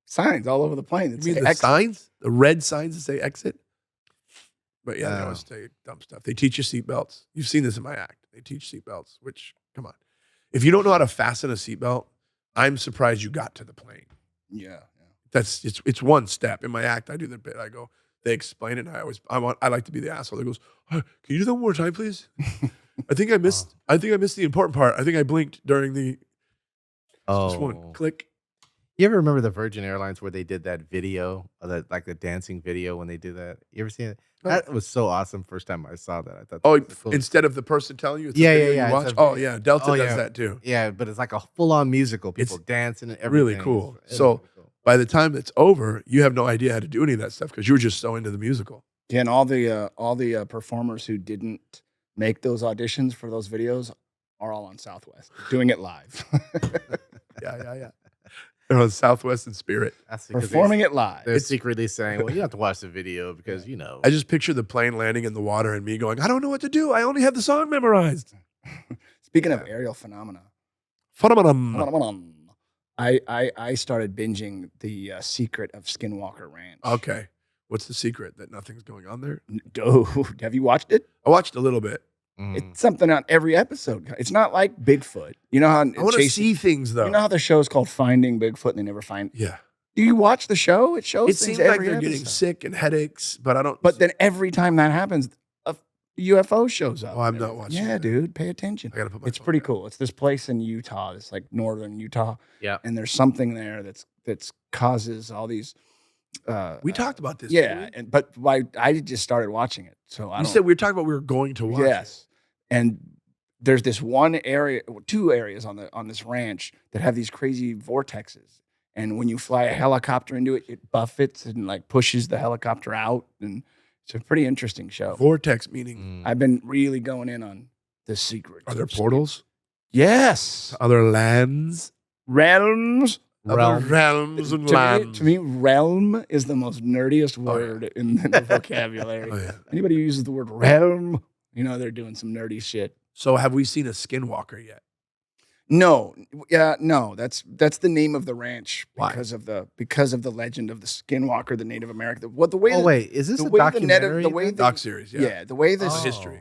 Signs all over the plane. You mean the signs, the red signs that say exit? But yeah, they Oh. always say dumb stuff. They teach you seatbelts. You've seen this in my act. They teach seatbelts, which, come on. If you don't know how to fasten a seatbelt, I'm surprised you got to the plane. Yeah. It's one step. In my act, I do the bit. I go, they explain it, and I like to be the asshole that goes, can you do that one more time, please? I think I missed the important part. I think I blinked during the just one click. You ever remember the Virgin Airlines where they did that video, like the dancing video when they do that? You ever seen it? That was so awesome. First time I saw that, I thought. Oh, that was cool. instead of the person telling you, it's Yeah, a video yeah, you yeah, watch? it's a Oh, video. yeah. Delta Oh, does yeah. that too. Yeah, but it's like a full-on musical. People dancing and everything. Really cool. It's So really cool. by the time it's over, you have no idea how to do any of that stuff because you were just so into the musical. Yeah, and all the performers who didn't make those auditions for those videos are all on Southwest doing it live. Yeah. They're on Southwest and Spirit. That's because Performing it live. They're secretly saying, "Well, you have to watch the video because I just picture the plane landing in the water and me going, I don't know what to do. I only have the song memorized. Speaking of aerial phenomena, Phenomenon. I started binging the Secret of Skinwalker Ranch. Okay. What's the secret? That nothing's going on there? Dude, have you watched it? I watched a little bit. It's something on every episode. It's not like Bigfoot. You know how I want to see things though. You know how the show's called Finding Bigfoot and they never find. Yeah. Do you watch the show? It shows. It things seems like every they're getting episode. sick and headaches, but I don't. But then every time that happens, a UFO shows up. Oh, I'm not watching Yeah, that. dude, pay attention. I gotta put my It's phone pretty down. cool. It's this place in Utah. It's like northern Utah. Yeah. And there's something there that's causes all these. We talked about this. Yeah, but I just started watching it, so I You don't. said we were talking about we were going to watch. Yes, and there's this one area, two areas on this ranch that have these crazy vortexes, and when you fly a helicopter into it, it buffets and like pushes the helicopter out, and it's a pretty interesting show. Vortex meaning. I've been really going in on the secret. Are there portals? Yes, Other lands? realms. Other realms and To me, lands. to me, realm is the most nerdiest word in the vocabulary. Oh, yeah. Anybody who uses the word realm, they're doing some nerdy shit. So have we seen a skinwalker yet? No, yeah, no. That's the name of the ranch Why? because of the legend of the Skinwalker, the Native American. What the way? Oh wait, is this the a way documentary? the way then? the, Doc series, yeah. yeah, the way this Oh. history.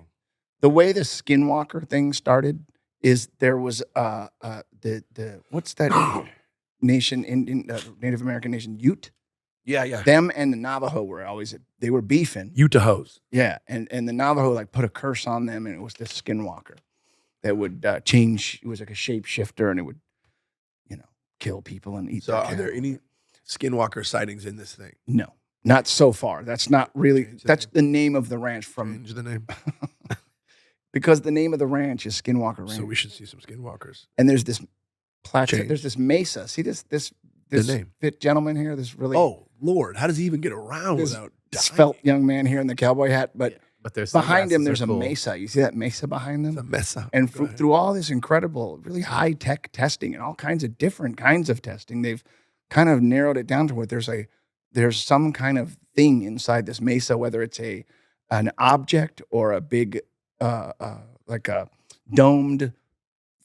the way the Skinwalker thing started is there was the what's that nation Indian Native American nation Ute. Yeah, yeah. Them and the Navajo they were beefing. Utahos. Yeah, and the Navajo like put a curse on them, and it was this Skinwalker that would change. It was like a shapeshifter, and it would, kill people and eat. So, their are there cattle. any Skinwalker sightings in this thing? No, not so far. That's not really. Change the That's name. the name of the ranch from Change the name. because the name of the ranch is Skinwalker Ranch. So we should see some Skinwalkers. And there's this plateau. Change. There's this mesa. See this name. fit gentleman here. This really Oh Lord, how does he even get around this without svelte dying? young man here in the cowboy hat, but. But there's Behind him, sunglasses there's are a cool. mesa. You see that mesa behind them? It's a mess up. And Go ahead. through all this incredible, really high tech testing and all kinds of different kinds of testing, they've kind of narrowed it down to where there's some kind of thing inside this mesa, whether it's an object or a big like a domed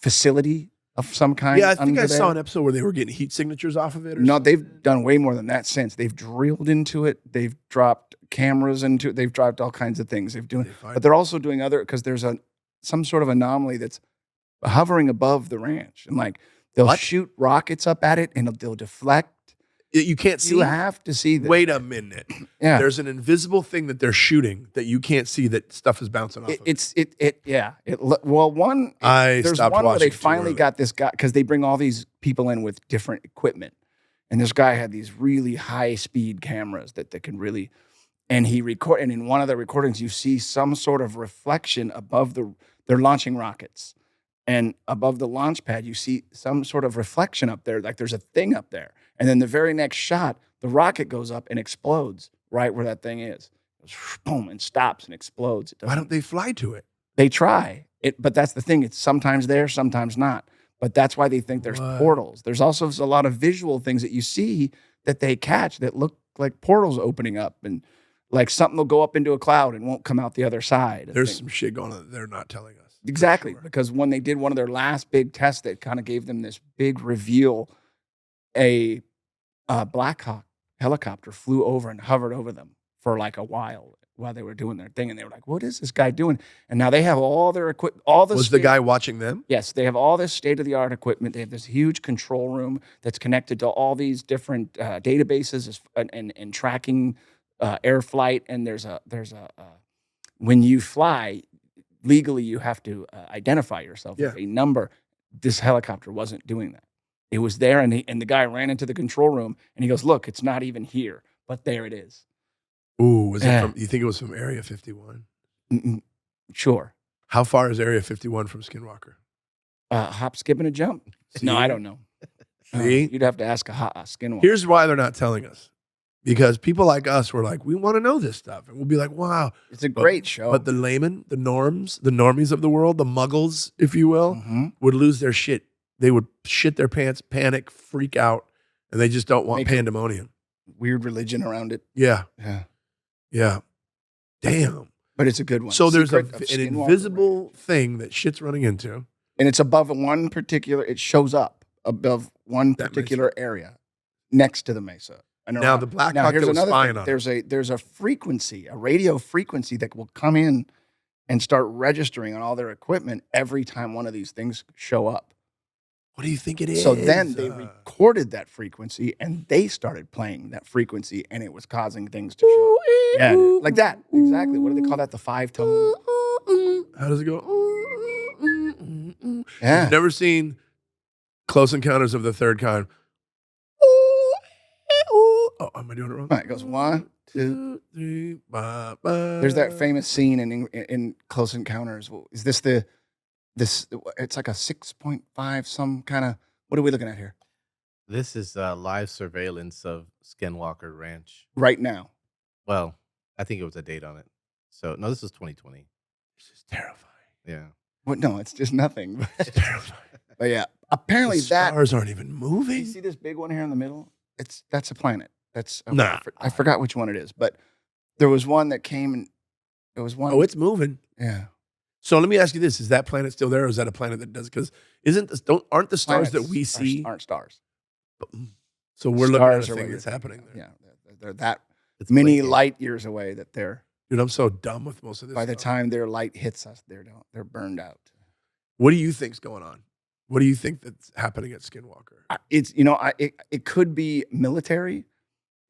facility of some kind. Yeah, I think I under saw there. an episode where they were getting heat signatures off of it. Or No, something. they've done way more than that since. They've drilled into it. They've dropped cameras into it. They've dropped all kinds of things. They've doing, They find but they're also doing other because there's some sort of anomaly that's hovering above the ranch, and like they'll What? shoot rockets up at it, and they'll deflect. You can't see. You have to see that. Wait a minute. yeah, There's an invisible thing that they're shooting that you can't see. That stuff is bouncing off. There's stopped one where they watching too finally early. got this guy because they bring all these people in with different equipment, and this guy had these really high speed cameras that can really, and and in one of the recordings you see some sort of reflection above they're launching rockets, and above the launch pad you see some sort of reflection up there, like there's a thing up there, and then the very next shot the rocket goes up and explodes right where that thing is. It goes boom and stops and explodes. It Why doesn't- don't they fly to it? They try it, but that's the thing. It's sometimes there, sometimes not. But that's why they think there's What? portals. There's also a lot of visual things that you see that they catch that look like portals opening up, and like something will go up into a cloud and won't come out the other side. and There's things. some shit going on that they're not telling us. for Exactly, sure. because when they did one of their last big tests that kind of gave them this big reveal, a Black Hawk helicopter flew over and hovered over them for like a while they were doing their thing, and they were like, "What is this guy doing?" And now they have all their equipment. All the Was the guy watching them? Yes, they have all this state of the art equipment. They have this huge control room that's connected to all these different databases and tracking air flight. And there's a when you fly legally, you have to identify yourself with a number. This helicopter wasn't doing that. It was there, and the guy ran into the control room, and he goes, "Look, it's not even here, but there it is." Ooh, was it Yeah. from? You think it was from Area 51? Mm-mm. Sure, How far is Area 51 from Skinwalker? hop, skip, and a jump. No, I don't know. See? You'd have to ask a Skinwalker. Here's why they're not telling us. Because people like us were like, we want to know this stuff. And we'll be like, wow. It's a great show. But the laymen, the normies of the world, the muggles, if you will, Mhm. would lose their shit. They would shit their pants, panic, freak out, and they just don't want Make- pandemonium. Weird religion around it. Yeah. Yeah. Yeah. Damn. But it's a good one. So there's Secret of an Skinwalker invisible Ranch. thing that shit's running into. And it's above one particular, it shows up above one That particular area next to the mesa. And Now, around- the Black Now, Hawk here's that was another spying thing. on it. There's a frequency, a radio frequency that will come in and start registering on all their equipment every time one of these things show up. What do you think it is? So then they recorded that frequency and they started playing that frequency, and it was causing things to show. Yeah, like that. Exactly. What do they call that? The 5-tone. How does it go? Yeah. You've never seen Close Encounters of the Third Kind. Oh, am I doing it wrong? Right, it goes 1, 2. 3, ba, ba. There's that famous scene in Close Encounters. Is this this? It's like a 6.5. Some kind of. What are we looking at here This is live surveillance of Skinwalker Ranch. right now? Well, I think it was a date on it. So no, this was 2020. This is terrifying. Yeah. What? No, it's just nothing. It's terrifying. But yeah, apparently The that. stars aren't even You moving. see this big one here in the middle? That's a planet. That's Nah. I forgot which one it is, but there was one that came and there was one. Oh, it's moving. yeah. So let me ask you this: is that planet still there, or is that a planet that does? Because aren't the stars that we see aren't stars? So we're looking at Stars a are thing what that's you're happening thinking there. of. Yeah, they're that It's many blinking. light years away that they're Dude, I'm so dumb with most of this. by the stuff. time their light hits us, they're burned out. What do you think's going on? What do you think that's happening at Skinwalker? It could be military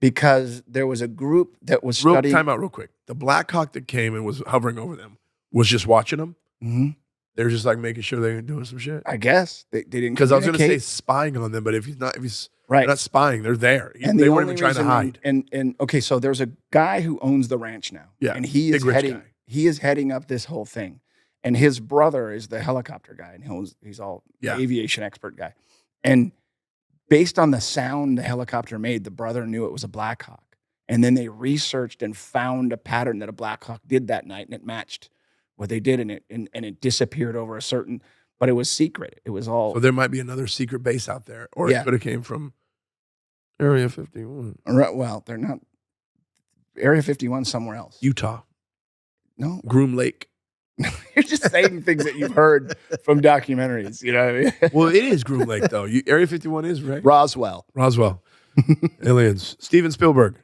because there was a group that was Real studying. time out real quick. The Black Hawk that came and was hovering over them was just watching them. Mhm. They're just like making sure they're doing some shit. I guess they didn't. Because I was going to say communicate. spying on them, but if he's Right. they're not spying, they're there. And They the weren't only even trying to reason- hide. And okay, so there's a guy who owns the ranch now. Yeah, and he is big rich heading. guy. He is heading up this whole thing, and his brother is the helicopter guy, and he's all Yeah. aviation expert guy. And based on the sound the helicopter made, the brother knew it was a Black Hawk. And then they researched and found a pattern that a Black Hawk did that night, and it matched what they did, and it disappeared over a certain. But it was secret. It was all So there might be another secret base out there, or Yeah. it could have came from Area 51, well. They're not Area 51 somewhere else. Utah, No, Groom Lake. you're just saying things that you've heard from documentaries. You know what I mean? Well, it is Groom Lake though. Area 51 is right. Roswell. Roswell, aliens. Steven Spielberg.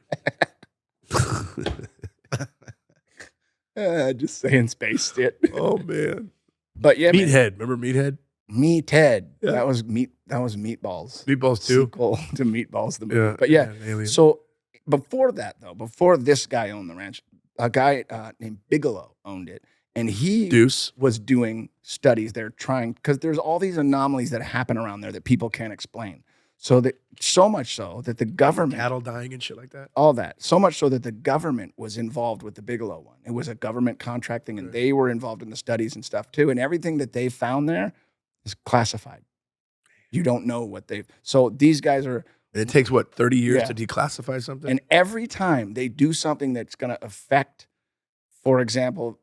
Just saying space shit. Oh man, But yeah, man, Meathead. Remember Meathead? Meathead. Yeah. That was Meatballs. Meatballs too. Sequel to Meatballs the movie. Yeah, But yeah, alien. so before that though, before this guy owned the ranch, a guy named Bigelow owned it, and he Deuce. was doing studies there trying because there's all these anomalies that happen around there that people can't explain. So much so that the government Cattle dying and shit like that. all that. So much so that the government was involved with the Bigelow one. It was a government contract thing, and Right. they were involved in the studies and stuff too. And everything that they found there is classified. You don't know what they've. So these guys are, And it takes what 30 years Yeah. to declassify something. and every time they do something that's going to affect, for example,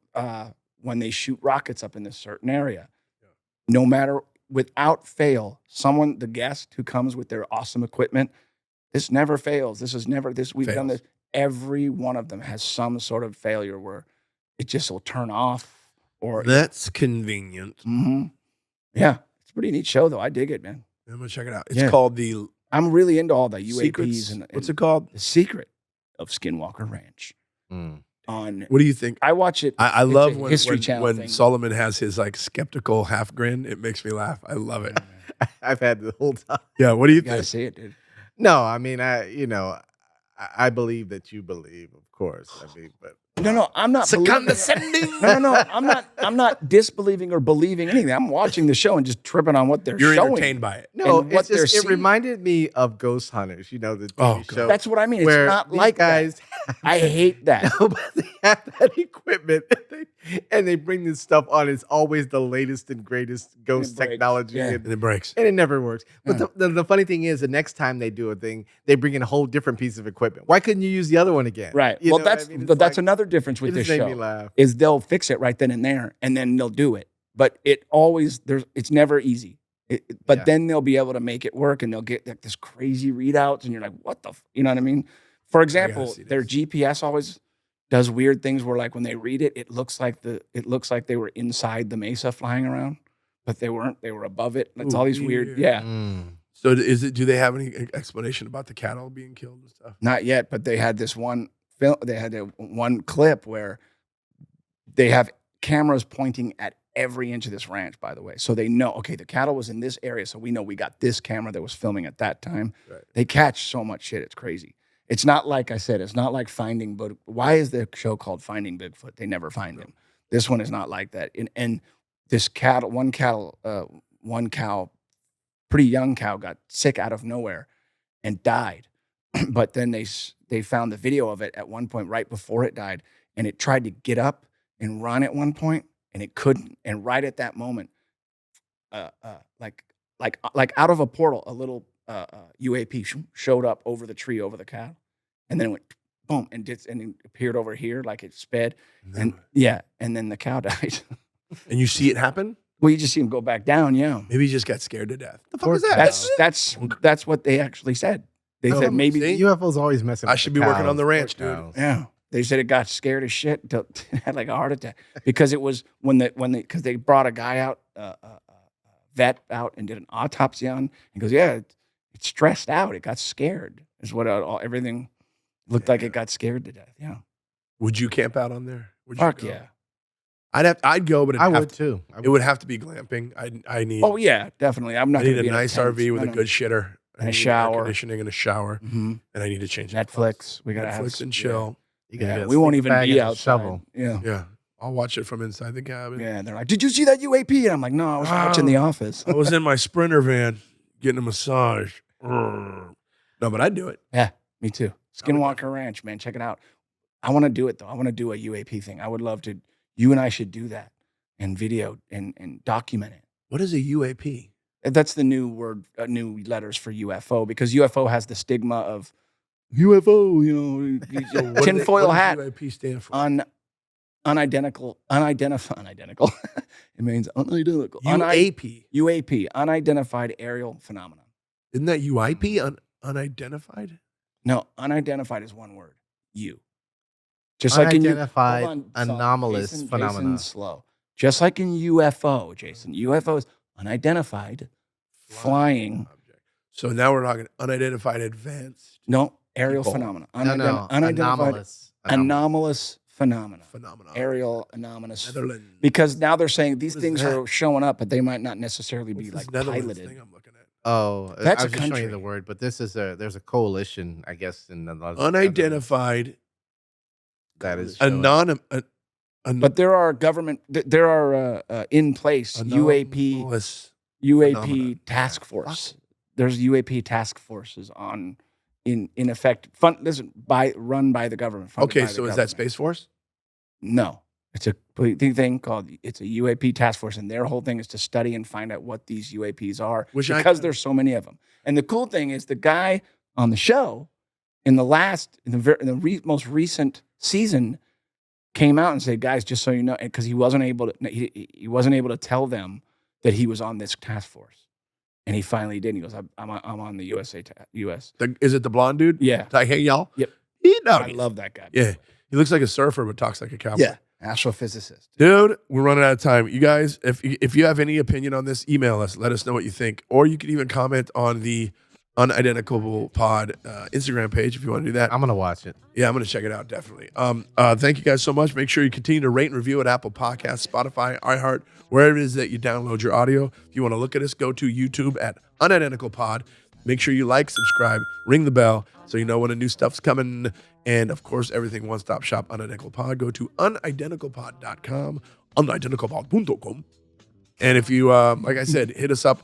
when they shoot rockets up in this certain area, no matter, without fail, the guest who comes with their awesome equipment, this never fails. This is never this. We've done Fails. this. Every one of them has some sort of failure where it just will turn off or. That's convenient. Mhm. Yeah, it's a pretty neat show though. I dig it, man. I'm gonna check it out. It's Yeah. called the I'm really into all the UAPs Secrets. and What's it called? The Secret of Skinwalker Ranch. Mm. On What do you think? I watch it. I It's love a when History Channel when thing. Solomon has his like skeptical half grin. It makes me laugh. I love it. I've had the whole time. Yeah. What do you You gotta think? see it, dude. No, I mean, I believe that you believe, of course. I mean, but No, I'm not condescending. No. I'm not disbelieving or believing anything. I'm watching the show and just tripping on what they're You're showing. entertained by it. no, And what it's just, they're it seeing. reminded me of Ghost Hunters. You know, the TV Oh, God. show. That's what I mean. It's where not these like guys. that. I hate that. No, but they have that equipment, and they bring this stuff on. It's always the latest and greatest ghost breaks. technology, Yeah. And it breaks. and it never works. But Yeah. the funny thing is, the next time they do a thing, they bring in a whole different piece of equipment. Why couldn't you use the other one again? Right. You Well, know what I that's mean? It's but that's like- another difference It with this just made me show laugh. is they'll fix it right then and there, and then they'll do it. But it's never easy. But Yeah. then they'll be able to make it work, and they'll get like this crazy readouts, and you're like, what the, you know what I mean? For example, see their this. GPS always does weird things where like when they read it, it looks like they were inside the mesa flying around, but they weren't. They were above it. It's Ooh, all these weird, weird. yeah. Mm. So do they have any explanation about the cattle being killed and stuff? Not yet, but they had this one film. They had one clip where they have cameras pointing at every inch of this ranch. By the way, so they know, okay, the cattle was in this area, so we know we got this camera that was filming at that time. Right. They catch so much shit; it's crazy. It's not like I said. It's not like Finding Bigfoot. Why is the show called Finding Bigfoot? They never find him. This one is not like that. And this one cow, pretty young cow, got sick out of nowhere and died. But then they found the video of it at one point right before it died, and it tried to get up and run at one point, and it couldn't. And right at that moment, like out of a portal, a little UAP showed up over the tree over the cow, and then it went boom and it appeared over here like it sped, and then the cow died. And you see it happen? Well, you just see him go back down. Yeah, Maybe he just got scared to death. The fuck is that? that's what they actually said. They Oh, said maybe see? UFOs always messing. I with should the be working on cows, the poor ranch, dude. cows. yeah. They said it got scared as shit until it had like a heart attack because it was because they brought a guy out, vet out and did an autopsy on. He goes, yeah, it's stressed out. It got scared. Is what everything looked like. It got scared to death. Yeah. Would you camp out on there? Would you Fuck go? yeah. I'd go, but I would too. It would have to be glamping. I need. Oh yeah, definitely. I'm not. I need gonna a be in nice tent. RV with No, a no. good shitter And a I need shower. air conditioning and a shower, Mm-hmm. and I need to change the Netflix. We gotta have Netflix and chill. You can Yeah, get a we won't sleep even bag be and a outside. shovel. Yeah. Yeah, I'll watch it from inside the cabin. Yeah. They're like, did you see that UAP? And I'm like, no, I was watching The Office. I was in my Sprinter van getting a massage. No, but I'd do it. Yeah, me too. Skinwalker Ranch, man. Check it out. I want to do it though. I want to do a UAP thing. I would love to. You and I should do that and video and document it. What is a UAP? That's the new word, new letters for UFO because UFO has the stigma of UFO, What tinfoil does hat, UAP stand for? unidentical. It means unidentical. UAP. UAP, unidentified aerial phenomenon. Isn't that UIP? Unidentified? No, unidentified is one word. U. Just like in Unidentified hold on, slow. anomalous Jason, phenomena. Jason, slow. Just like in UFO, Jason. UFO is unidentified flying. Object. So now we're talking unidentified advanced No, aerial People. phenomena. No, Unidentified anomalous phenomena. phenomenon. Aerial anomalous. Netherlands. Because now they're saying these What is things that? are showing up, but they might not necessarily be What's like this Netherlands piloted. thing I'm looking at? Oh, That's I a was just showing you country. the word, but there's a coalition, I guess, in the Unidentified that is showing. But there are there are in place UAP anomalous UAP phenomena. task force. There's UAP task forces on in effect run by the government. funded Okay, by the so is that government. Space Force? No. It's a complete thing called it's a UAP task force, and their whole thing is to study and find out what these UAPs are because there's so many of them. And the cool thing is the guy on the show in the most recent season came out and said, "Guys, just so you know," because he wasn't able to tell them that he was on this task force, and he finally did. And he goes, "I'm on the US." Is it the blonde dude? Yeah, Like, hey, y'all. Yep. No, I love that guy. Yeah. He looks like a surfer, but talks like a cowboy. Yeah, astrophysicist. Dude, we're running out of time. You guys, if you have any opinion on this, email us. Let us know what you think. Or you can even comment on the Unidentical Pod Instagram page if you want to do that. I'm gonna watch it. Yeah, I'm going to check it out, definitely. Thank you guys so much. Make sure you continue to rate and review at Apple Podcasts, Spotify, iHeart, wherever it is that you download your audio. If you want to look at us, go to YouTube at Unidentical Pod. Make sure you like, subscribe, ring the bell so you know when a new stuff's coming. And, of course, everything one-stop shop, Unidentical Pod. Go to unidenticalpod.com, unidenticalpod.com. And if you, like I said, hit us up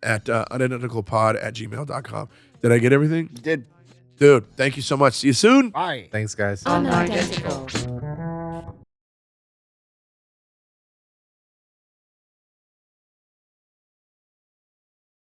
at unidenticalpod@gmail.com. Did I get everything? You did. Dude, thank you so much. See you soon. Bye. Thanks, guys. Unidentical.